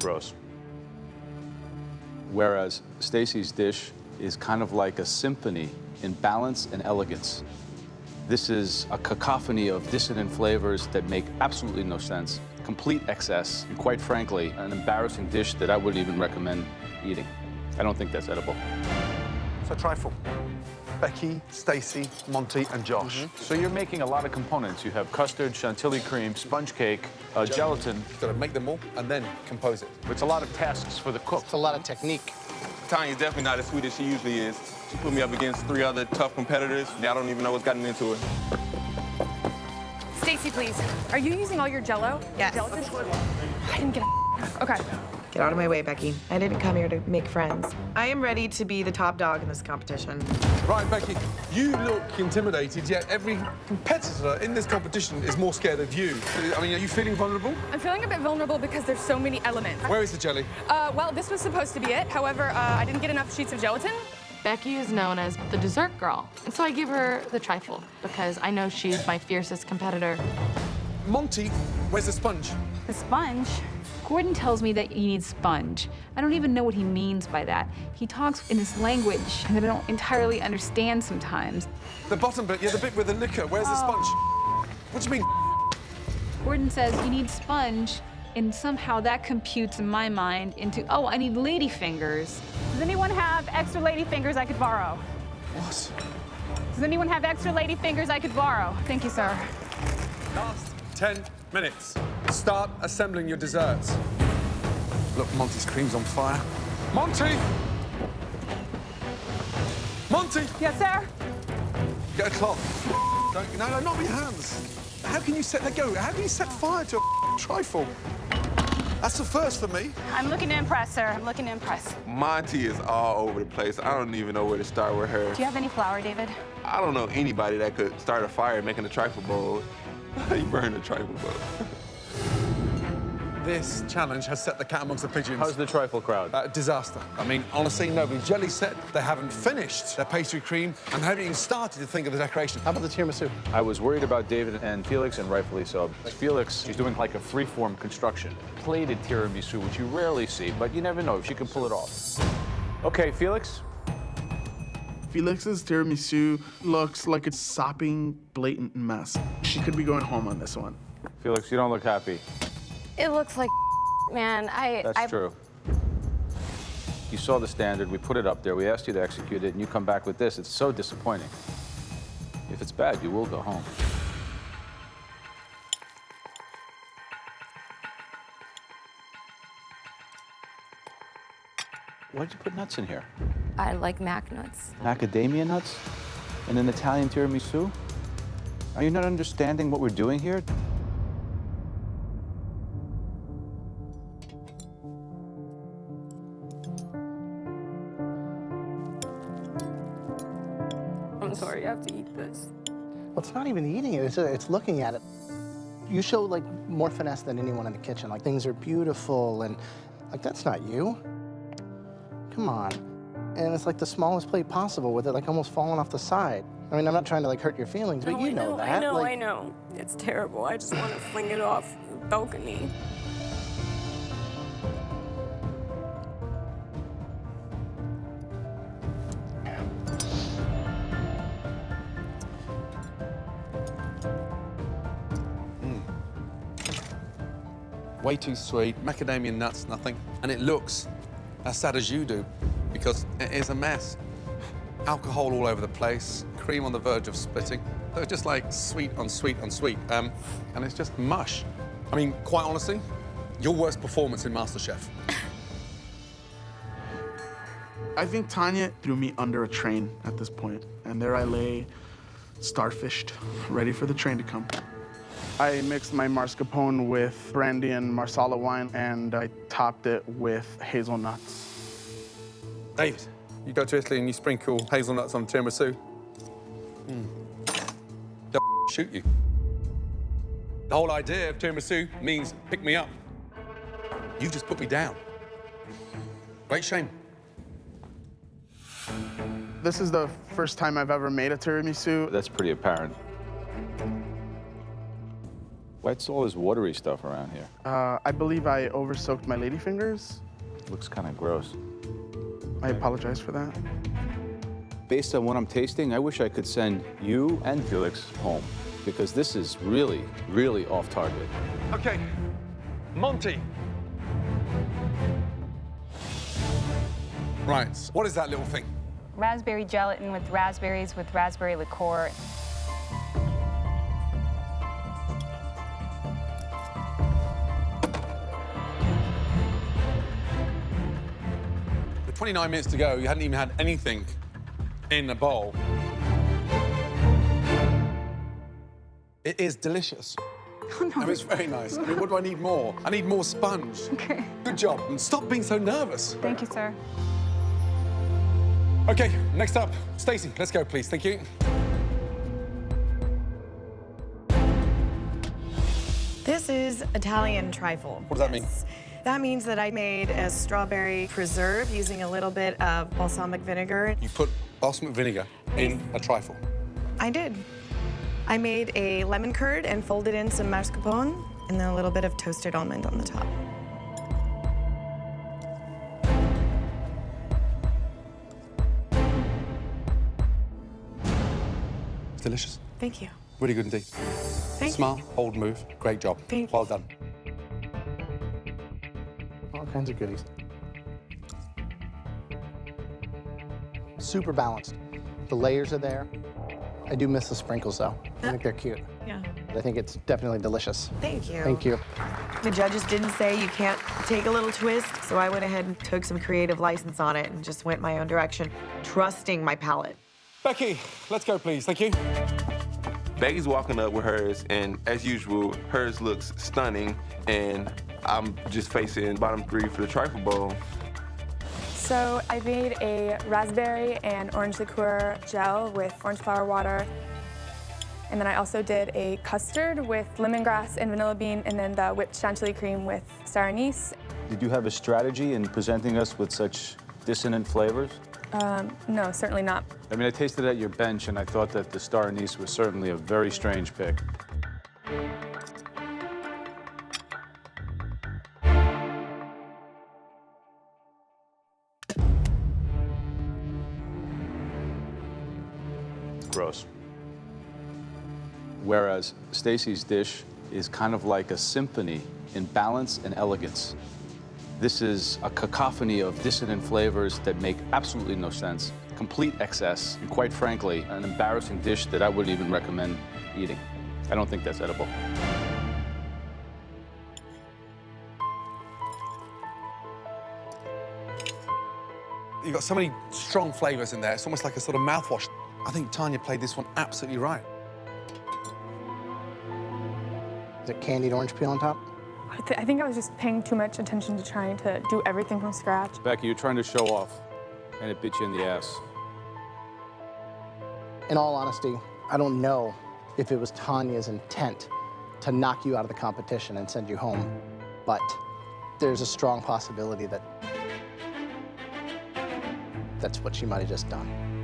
gross. Whereas Stacy's dish is kind of like a symphony in balance and elegance. This is a cacophony of dissonant flavors that make absolutely no sense, complete excess, and quite frankly, an embarrassing dish that I wouldn't even recommend eating. I don't think that's edible. So trifle. Becky, Stacy, Monty, and Josh. So you're making a lot of components. You have custard, chantilly cream, sponge cake, gelatin. You've got to make them all and then compose it. It's a lot of tasks for the cook. It's a lot of technique. Tanya's definitely not as sweet as she usually is. She put me up against 3 other tough competitors. Now I don't even know what's gotten into her. Stacy, please. Are you using all your Jell-O? Yes. Gelatin? I didn't get a Okay. Get out of my way, Becky. I didn't come here to make friends. I am ready to be the top dog in this competition. Right, Becky, you look intimidated, yet every competitor in this competition is more scared of you. I mean, are you feeling vulnerable? I'm feeling a bit vulnerable because there's so many elements. Where is the jelly? Well, this was supposed to be it. However, I didn't get enough sheets of gelatin. Becky is known as the dessert girl, and so I give her the trifle because I know she's my fiercest competitor. Monty, where's the sponge? The sponge? Gordon tells me that you need sponge. I don't even know what he means by that. He talks in this language that I don't entirely understand sometimes. The bottom bit, yeah, the bit with the liquor. Where's the sponge? What do you mean? Gordon says you need sponge, and somehow that computes in my mind into, oh, I need lady fingers. Does anyone have extra lady fingers I could borrow? What? Does anyone have extra lady fingers I could borrow? Thank you, sir. Last 10 minutes. Start assembling your desserts. Look, Monty's cream's on fire. Monty! Monty! Yes, sir? Get a cloth. No, not with your hands. How can you set that go? How can you set fire to a trifle? That's the first for me. I'm looking to impress, sir. I'm looking to impress. Monty is all over the place. I don't even know where to start with her. Do you have any flour, David? I don't know anybody that could start a fire making a trifle bowl. You burn a trifle bowl. This challenge has set the cat amongst the pigeons. How's the trifle crowd? Disaster. I mean, honestly, nobody's jelly set. They haven't finished their pastry cream and they haven't even started to think of the decoration. How about the tiramisu? I was worried about David and Felix, and rightfully so. Felix, she's doing like a free-form construction. Plated tiramisu, which you rarely see, but you never know if she can pull it off. Okay, Felix. Felix's tiramisu looks like it's sopping blatant mess. She could be going home on this one. Felix, you don't look happy. It looks like man. That's true. You saw the standard. We put it up there. We asked you to execute it, and you come back with this. It's so disappointing. If it's bad, you will go home. Why did you put nuts in here? I like mac nuts. Macadamia nuts? And an Italian tiramisu? Are you not understanding what we're doing here? I'm sorry, you have to eat this. Well, it's not even eating it, it's looking at it. You show, like, more finesse than anyone in the kitchen. Like, things are beautiful, and, like, that's not you. Come on. And it's, like, the smallest plate possible with it, like, almost falling off the side. I mean, I'm not trying to, like, hurt your feelings, but you know that. I know. It's terrible. I just want to fling it off the balcony. Way too sweet, macadamia nuts, nothing. And it looks as sad as you do, because it is a mess. Alcohol all over the place, cream on the verge of splitting. So it's just like sweet on sweet on sweet. And it's just mush. I mean, quite honestly, your worst performance in MasterChef. I think Tanya threw me under a train at this point, and there I lay, starfished, ready for the train to come. I mixed my mascarpone with brandy and marsala wine, and I topped it with hazelnuts. David, you go to Italy and you sprinkle hazelnuts on tiramisu. They'll shoot you. The whole idea of tiramisu means pick me up. You just put me down. Great shame. This is the first time I've ever made a tiramisu. That's pretty apparent. What's all this watery stuff around here? I believe I over-soaked my ladyfingers. Looks kind of gross. I apologize for that. Based on what I'm tasting, I wish I could send you and Felix home, because this is really, really off target. Okay, Monty. Right, what is that little thing? Raspberry gelatin with raspberries with raspberry liqueur. With 29 minutes to go, you hadn't even had anything in the bowl. It is delicious. Oh, no. I mean, it's very nice. I mean, what do I need more? I need more sponge. Okay. Good job. And stop being so nervous. Thank you, sir. Okay, next up, Stacy, let's go, please. Thank you. This is Italian trifle. What does that mean? That means that I made a strawberry preserve using a little bit of balsamic vinegar. You put balsamic vinegar in a trifle. I did. I made a lemon curd and folded in some mascarpone and then a little bit of toasted almond on the top. It's delicious. Thank you. Really good indeed. Thank Smart, bold move. Great job. Thank you. Well done. All kinds of goodies. Super balanced. The layers are there. I do miss the sprinkles, though. I think they're cute. Yeah. I think it's definitely delicious. Thank you. Thank you. The judges didn't say you can't take a little twist, so I went ahead and took some creative license on it and just went my own direction, trusting my palate. Becky, let's go, please. Thank you. Becky's walking up with hers, and as usual, hers looks stunning, and I'm just facing bottom three for the trifle bowl. So I made a raspberry and orange liqueur gel with orange flower water. And then I also did a custard with lemongrass and vanilla bean, and then the whipped chantilly cream with star anise. Did you have a strategy in presenting us with such dissonant flavors? No, certainly not. I mean, I tasted at your bench, and I thought that the star anise was certainly a very strange pick. Gross. Whereas Stacy's dish is kind of like a symphony in balance and elegance. This is a cacophony of dissonant flavors that make absolutely no sense, complete excess, and quite frankly, an embarrassing dish that I wouldn't even recommend eating. I don't think that's edible. You've got so many strong flavors in there. It's almost like a sort of mouthwash. I think Tanya played this one absolutely right. Is it candied orange peel on top? I think I was just paying too much attention to trying to do everything from scratch. Becky, you're trying to show off, and it bit you in the ass. In all honesty, I don't know if it was Tanya's intent to knock you out of the competition and send you home, but there's a strong possibility that that's what she might have just done.